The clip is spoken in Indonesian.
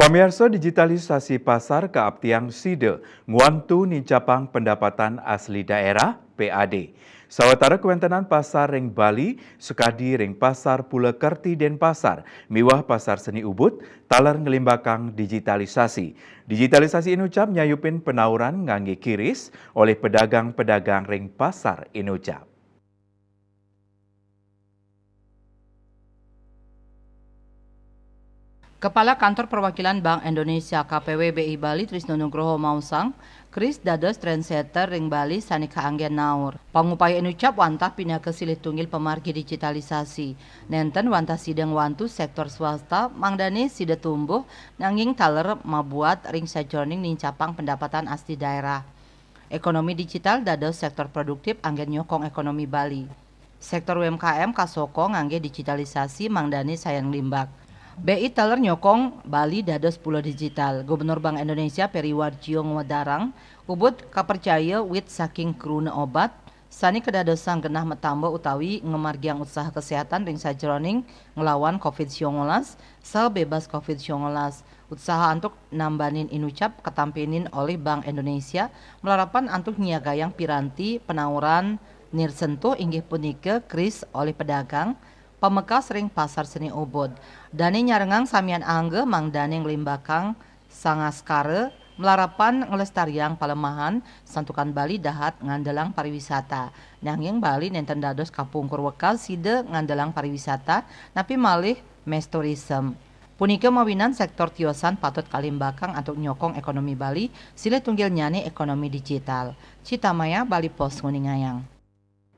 Pamirsa digitalisasi pasar keabtiang side nguantu nicapang pendapatan asli daerah PAD. Sawatara kewentenan pasar ring Bali, sekadi ring pasar Pula Kerti Denpasar, miwah pasar seni Ubud, talar ngelimbakang digitalisasi. Digitalisasi inucap nyayupin penauran ngangge kiris oleh pedagang-pedagang ring pasar inucap. Kepala Kantor Perwakilan Bank Indonesia KPW BI Bali Trisno Nugroho Mausang, Kris dados trendsetter ring Bali sanika anggen naur. Pangupaya inucap wantah pindah ke silih tunggil pemargi digitalisasi. Nenten wantah sidang wantu sektor swasta mangdani sida tumbuh nanging taler mabuat ring sajroning nincapang pendapatan asli daerah. Ekonomi digital dados sektor produktif anggen nyokong ekonomi Bali. Sektor UMKM kasoko ngangge digitalisasi mangdani sayang limbak. BI teler nyokong Bali dados pulau digital. Gubernur Bank Indonesia Peri Warjio Ngwadarang ubud kapercaya wit saking kruna obat sani kedadosan genah metamba utawi ngemargiang usaha kesehatan ring sajroning ngelawan COVID-19 sebebas COVID-19. Usaha antuk nambanin inucap ketampinin oleh Bank Indonesia melarapan antuk niagayang piranti penauran nirsentuh inggih punika kris oleh pedagang pemekas ring pasar seni Ubud. Dani nyarengang samian angge mang dani ngelimbakang sangaskare melarapan ngelestariang palemahan santukan Bali dahat ngandelang pariwisata. Nanging Bali nenten dados kapungkur wekal side ngandelang pariwisata napi malih mes tourism. Punika mawinan sektor tiosan patut kalimbakang untuk nyokong ekonomi Bali sile tunggil nyane ekonomi digital. Citamaya Bali Pos nguningayang.